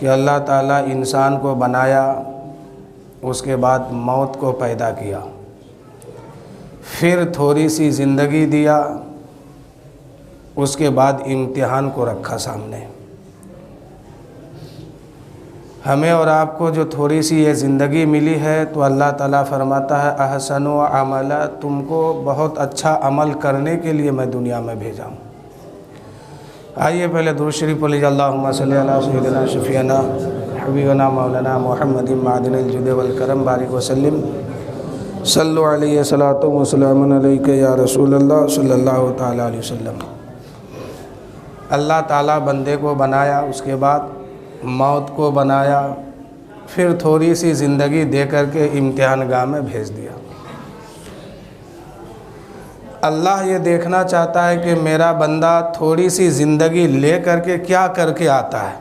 کہ اللہ تعالیٰ انسان کو بنایا، اس کے بعد موت کو پیدا کیا، پھر تھوڑی سی زندگی دیا، اس کے بعد امتحان کو رکھا سامنے۔ ہمیں اور آپ کو جو تھوڑی سی یہ زندگی ملی ہے تو اللہ تعالیٰ فرماتا ہے احسنوا عملا، تم کو بہت اچھا عمل کرنے کے لیے میں دنیا میں بھیجا ہوں۔ آئیے پہلے درود شریف پڑھ لیجیے، اللہم صلی علی سیدنا شفیعنا حبیبنا مولانا محمد معدن الجود والکرم بارک وسلم، صلو علیہ صلاۃ و سلام علیک یا رسول اللہ صلی اللہ تعالیٰ علیہ وسلم۔ اللہ تعالیٰ بندے کو بنایا، اس کے بعد موت کو بنایا، پھر تھوڑی سی زندگی دے کر کے امتحان گاہ میں بھیج دیا۔ اللہ یہ دیکھنا چاہتا ہے کہ میرا بندہ تھوڑی سی زندگی لے کر کے کیا کر کے آتا ہے،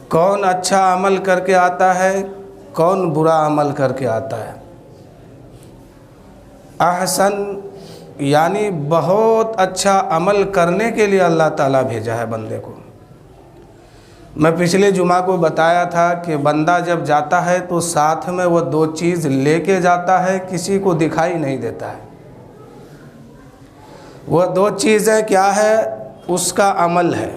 کون اچھا عمل کر کے آتا ہے، کون برا عمل کر کے آتا ہے۔ احسن یعنی بہت اچھا عمل کرنے کے لیے اللہ تعالیٰ بھیجا ہے بندے کو۔ میں پچھلے جمعہ کو بتایا تھا کہ بندہ جب جاتا ہے تو ساتھ میں وہ دو چیز لے کے جاتا ہے، کسی کو دکھائی نہیں دیتا ہے۔ وہ دو چیزیں کیا ہے؟ اس کا عمل ہے،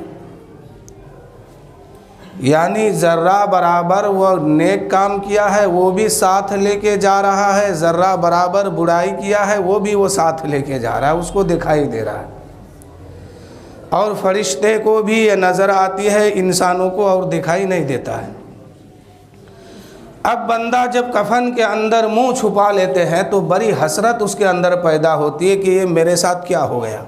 یعنی ذرہ برابر وہ نیک کام کیا ہے وہ بھی ساتھ لے کے جا رہا ہے، ذرہ برابر برائی کیا ہے وہ بھی وہ ساتھ لے کے جا رہا ہے، اس کو دکھائی دے رہا ہے۔ اور فرشتے کو بھی یہ نظر آتی ہے، انسانوں کو اور دکھائی نہیں دیتا ہے۔ اب بندہ جب کفن کے اندر منہ چھپا لیتے ہیں تو بڑی حسرت اس کے اندر پیدا ہوتی ہے کہ یہ میرے ساتھ کیا ہو گیا،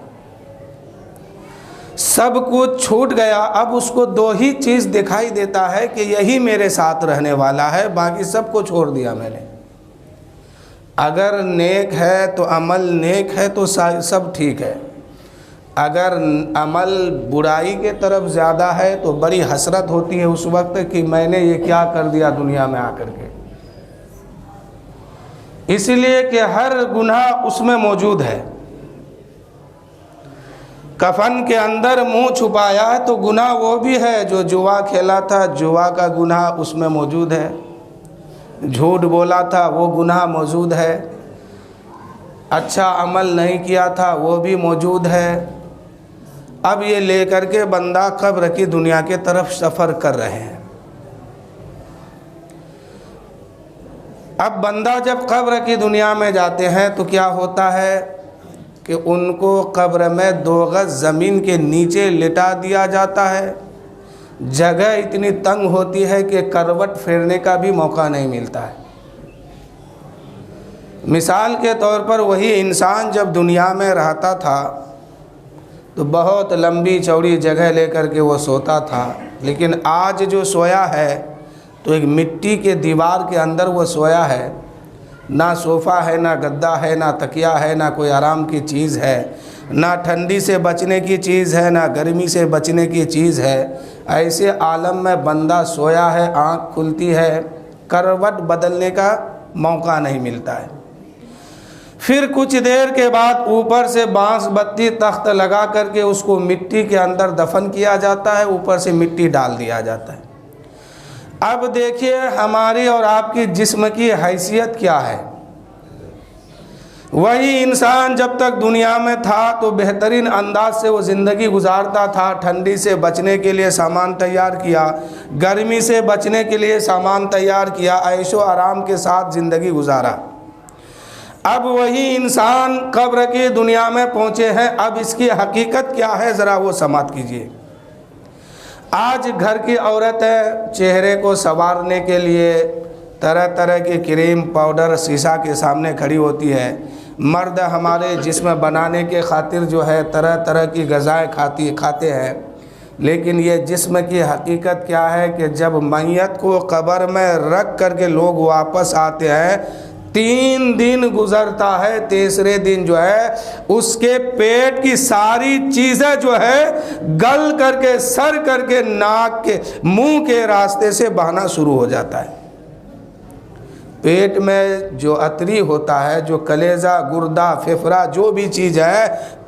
سب کچھ چھوٹ گیا، اب اس کو دو ہی چیز دکھائی دیتا ہے کہ یہی میرے ساتھ رہنے والا ہے، باقی سب کو چھوڑ دیا میں نے۔ اگر نیک ہے تو عمل نیک ہے تو سب ٹھیک ہے، اگر عمل برائی کے طرف زیادہ ہے تو بڑی حسرت ہوتی ہے اس وقت کہ میں نے یہ کیا کر دیا دنیا میں آ کر کے۔ اس لیے کہ ہر گناہ اس میں موجود ہے۔ کفن کے اندر منہ چھپایا ہے تو گناہ وہ بھی ہے، جو جوا کھیلا تھا جوا کا گناہ اس میں موجود ہے، جھوٹ بولا تھا وہ گناہ موجود ہے، اچھا عمل نہیں کیا تھا وہ بھی موجود ہے۔ اب یہ لے کر کے بندہ قبر کی دنیا کے طرف سفر کر رہے ہیں۔ اب بندہ جب قبر کی دنیا میں جاتے ہیں تو کیا ہوتا ہے کہ ان کو قبر میں 2 گز زمین کے نیچے لٹا دیا جاتا ہے، جگہ اتنی تنگ ہوتی ہے کہ کروٹ پھیرنے کا بھی موقع نہیں ملتا ہے۔ مثال کے طور پر وہی انسان جب دنیا میں رہتا تھا تو بہت لمبی چوڑی جگہ لے کر کے وہ سوتا تھا، لیکن آج جو سویا ہے تو ایک مٹی کے دیوار کے اندر وہ سویا ہے، نہ صوفہ ہے، نہ گدا ہے، نہ تکیہ ہے، نہ کوئی آرام کی چیز ہے، نہ ٹھنڈی سے بچنے کی چیز ہے، نہ گرمی سے بچنے کی چیز ہے۔ ایسے عالم میں بندہ سویا ہے، آنکھ کھلتی ہے، کروٹ بدلنے کا موقع نہیں ملتا ہے۔ پھر کچھ دیر کے بعد اوپر سے بانس بتی تخت لگا کر کے اس کو مٹی کے اندر دفن کیا جاتا ہے، اوپر سے مٹی ڈال دیا جاتا ہے۔ اب دیکھیے ہماری اور آپ کی جسم کی حیثیت کیا ہے۔ وہی انسان جب تک دنیا میں تھا تو بہترین انداز سے وہ زندگی گزارتا تھا، ٹھنڈی سے بچنے کے لیے سامان تیار کیا، گرمی سے بچنے کے لیے سامان تیار کیا، عیش و آرام کے ساتھ زندگی گزارا۔ اب وہی انسان قبر کی دنیا میں پہنچے ہیں، اب اس کی حقیقت کیا ہے ذرا وہ سماعت کیجیے۔ آج گھر کی عورتیں چہرے کو سنوارنے کے لیے طرح طرح کی کریم پاؤڈر شیشہ کے سامنے کھڑی ہوتی ہے، مرد ہمارے جسم بنانے کے خاطر جو ہے طرح طرح کی غذائیں کھاتے ہیں، لیکن یہ جسم کی حقیقت کیا ہے کہ جب میت کو قبر میں رکھ کر کے لوگ واپس آتے ہیں 3 دن گزرتا ہے، تیسرے دن جو ہے اس کے پیٹ کی ساری چیزیں جو ہے گل کر کے سر کر کے ناک کے منہ کے راستے سے بہنا شروع ہو جاتا ہے۔ پیٹ میں جو اتری ہوتا ہے، جو کلیجہ گردہ پھیپھڑا جو بھی چیز ہے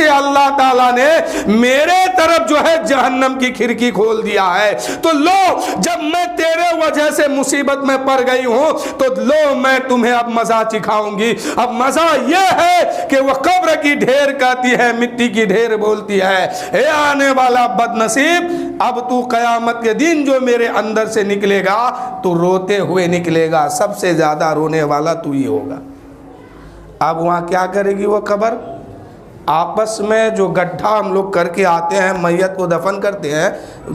سے اللہ تعالیٰ نے میرے طرف جو ہے جہنم کی کھڑکی کھول دیا ہے، تو لو جب میں تیرے وجہ سے مصیبت میں پڑ گئی ہوں تو لو میں تمہیں اب مزہ چکھاؤں گی۔ اب مزہ یہ ہے کہ وہ قبر کی ڈھیر کہتی ہے، مٹی کی ڈھیر بولتی ہے، اے آنے والا بد نصیب، اب تو قیامت کے دن جو میرے اندر سے نکلے گا تو روتے ہوئے نکلے گا، سب سے زیادہ رونے والا تو ہی ہوگا۔ اب وہاں کیا کرے گی وہ قبر؟ آپس میں جو گڈھا ہم لوگ کر کے آتے ہیں، میت کو دفن کرتے ہیں،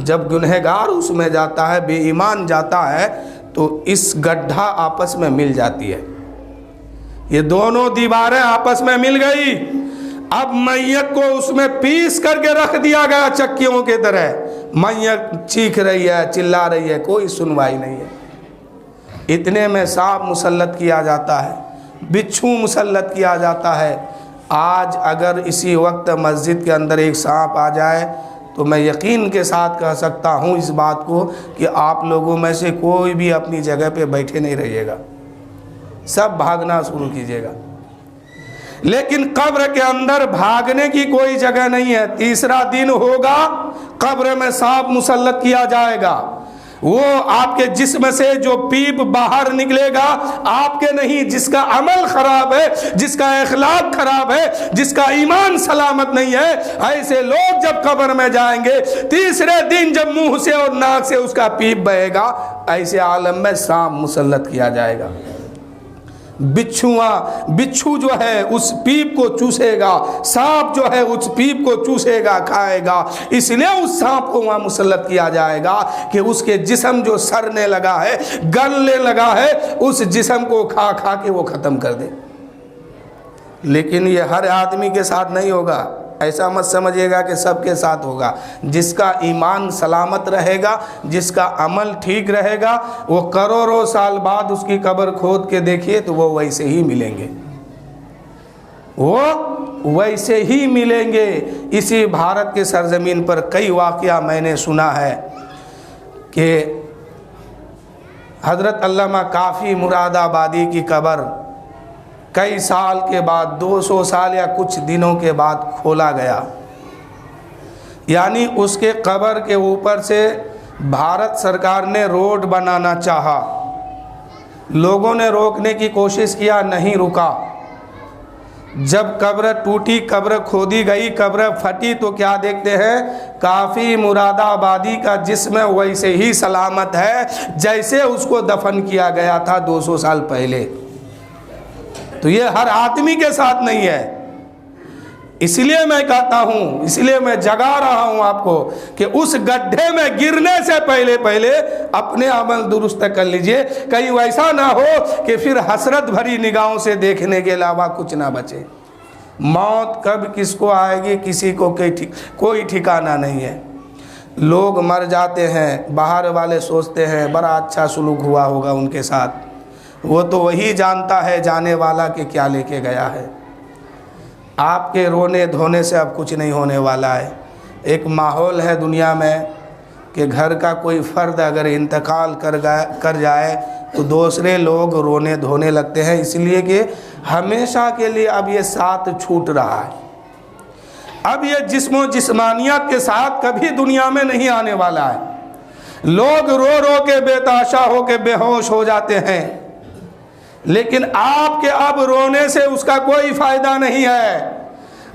جب گنہگار اس میں جاتا ہے، بے ایمان جاتا ہے، تو اس گڈھا آپس میں مل جاتی ہے، یہ دونوں دیواریں آپس میں مل گئی۔ اب میت کو اس میں پیس کر کے رکھ دیا گیا چکیوں کے طرح، میت چیخ رہی ہے، چلا رہی ہے، کوئی سنوائی نہیں ہے۔ اتنے میں سانپ مسلط کیا جاتا ہے، بچھو مسلط کیا جاتا ہے۔ آج اگر اسی وقت مسجد کے اندر ایک سانپ آ جائے تو میں یقین کے ساتھ کہہ سکتا ہوں اس بات کو کہ آپ لوگوں میں سے کوئی بھی اپنی جگہ پہ بیٹھے نہیں رہیے گا، سب بھاگنا شروع کیجیے گا۔ لیکن قبر کے اندر بھاگنے کی کوئی جگہ نہیں ہے۔ تیسرا دن ہوگا، قبر میں سانپ مسلط کیا جائے گا، وہ آپ کے جسم سے جو پیپ باہر نکلے گا آپ کے نہیں، جس کا عمل خراب ہے، جس کا اخلاق خراب ہے، جس کا ایمان سلامت نہیں ہے، ایسے لوگ جب قبر میں جائیں گے، تیسرے دن جب منہ سے اور ناک سے اس کا پیپ بہے گا، ایسے عالم میں سانپ مسلط کیا جائے گا۔ بچھو جو ہے اس پیپ کو چوسے گا، سانپ جو ہے اس پیپ کو چوسے گا، کھائے گا۔ اس لیے اس سانپ کو وہاں مسلط کیا جائے گا کہ اس کے جسم جو سڑنے لگا ہے، گلنے لگا ہے، اس جسم کو کھا کھا کے وہ ختم کر دے۔ لیکن یہ ہر آدمی کے ساتھ نہیں ہوگا، ایسا مت سمجھے گا کہ سب کے ساتھ ہوگا۔ جس کا ایمان سلامت رہے گا، جس کا عمل ٹھیک رہے گا، وہ کروڑوں سال بعد اس کی قبر کھود کے دیکھیے تو وہ ویسے ہی ملیں گے، وہ ویسے ہی ملیں گے۔ اسی بھارت کے سرزمین پر کئی واقعہ میں نے سنا ہے کہ حضرت علامہ کافی مراد آبادی کی قبر کئی سال کے بعد، 200 سال یا کچھ دنوں کے بعد کھولا گیا، یعنی اس کے قبر کے اوپر سے بھارت سرکار نے روڈ بنانا چاہا، لوگوں نے روکنے کی کوشش کیا، نہیں رکا۔ جب قبر ٹوٹی، قبر کھودی گئی، قبر پھٹی تو کیا دیکھتے ہیں؟ کافی مراد آبادی کا جسم ویسے ہی سلامت ہے جیسے اس کو دفن کیا گیا تھا 200 سال پہلے۔ تو یہ ہر آدمی کے ساتھ نہیں ہے۔ اس لیے میں کہتا ہوں، اس لیے میں جگا رہا ہوں آپ کو کہ اس گڈھے میں گرنے سے پہلے اپنے عمل درست کر لیجئے، کہیں ویسا نہ ہو کہ پھر حسرت بھری نگاہوں سے دیکھنے کے علاوہ کچھ نہ بچے۔ موت کب کس کو آئے گی کسی کو کوئی ٹھکانہ نہیں ہے۔ لوگ مر جاتے ہیں، باہر والے سوچتے ہیں بڑا اچھا سلوک ہوا ہوگا ان کے ساتھ، وہ تو وہی جانتا ہے جانے والا کہ کیا لے کے گیا ہے۔ آپ کے رونے دھونے سے اب کچھ نہیں ہونے والا ہے۔ ایک ماحول ہے دنیا میں کہ گھر کا کوئی فرد اگر انتقال کر جائے تو دوسرے لوگ رونے دھونے لگتے ہیں، اس لیے کہ ہمیشہ کے لیے اب یہ ساتھ چھوٹ رہا ہے۔ اب یہ جسم و جسمانیت کے ساتھ کبھی دنیا میں نہیں آنے والا ہے۔ لوگ رو رو کے بے تاشا ہو کے بے ہوش ہو جاتے ہیں، لیکن آپ کے اب رونے سے اس کا کوئی فائدہ نہیں ہے۔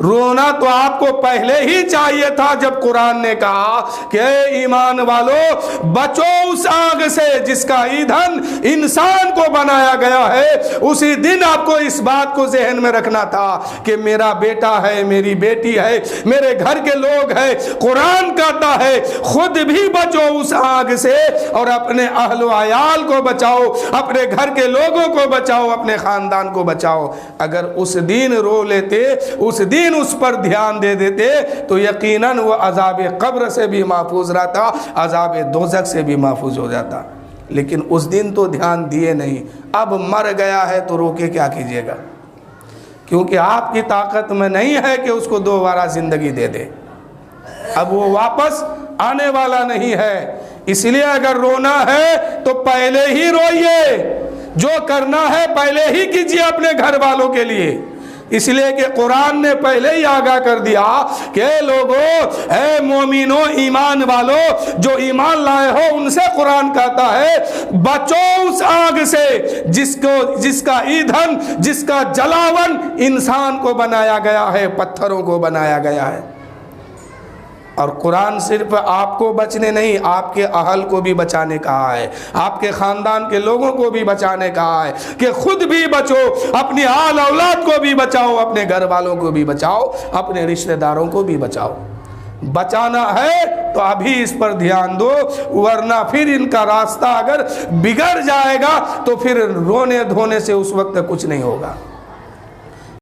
رونا تو آپ کو پہلے ہی چاہیے تھا جب قرآن نے کہا کہ اے ایمان والو بچو اس آگ سے جس کا ایندھن انسان کو بنایا گیا ہے۔ اسی دن آپ کو اس بات کو ذہن میں رکھنا تھا کہ میرا بیٹا ہے، میری بیٹی ہے، میرے گھر کے لوگ ہیں۔ قرآن کہتا ہے خود بھی بچو اس آگ سے اور اپنے اہل و عیال کو بچاؤ، اپنے گھر کے لوگوں کو بچاؤ، اپنے خاندان کو بچاؤ۔ اگر اس دن رو لیتے، اس دن اس پر دھیان دے دیتے تو یقیناً وہ عذاب قبر سے بھی محفوظ رہتا، عذاب دوزخ سے بھی محفوظ ہو جاتا۔ لیکن اس دن تو دھیان دیے نہیں۔ اب مر گیا ہے تو رو کے کیا کیجیے گا، کیونکہ آپ کی طاقت میں نہیں ہے کہ اس کو دوبارہ زندگی دے دے، اب وہ واپس آنے والا نہیں ہے۔ اس لیے اگر رونا ہے تو پہلے ہی روئیے، جو کرنا ہے پہلے ہی کیجیے اپنے گھر والوں کے لیے۔ اس لیے کہ قرآن نے پہلے ہی آگاہ کر دیا کہ اے لوگو، اے مومنو، ایمان والو، جو ایمان لائے ہو ان سے قرآن کہتا ہے بچو اس آگ سے جس کا ایندھن، جس کا جلاون انسان کو بنایا گیا ہے، پتھروں کو بنایا گیا ہے۔ اور قرآن صرف آپ کو بچنے نہیں، آپ کے اہل کو بھی بچانے کہا ہے، آپ کے خاندان کے لوگوں کو بھی بچانے کہا ہے کہ خود بھی بچو، اپنی آل اولاد کو بھی بچاؤ، اپنے گھر والوں کو بھی بچاؤ، اپنے رشتہ داروں کو بھی بچاؤ۔ بچانا ہے تو ابھی اس پر دھیان دو، ورنہ پھر ان کا راستہ اگر بگڑ جائے گا تو پھر رونے دھونے سے اس وقت کچھ نہیں ہوگا۔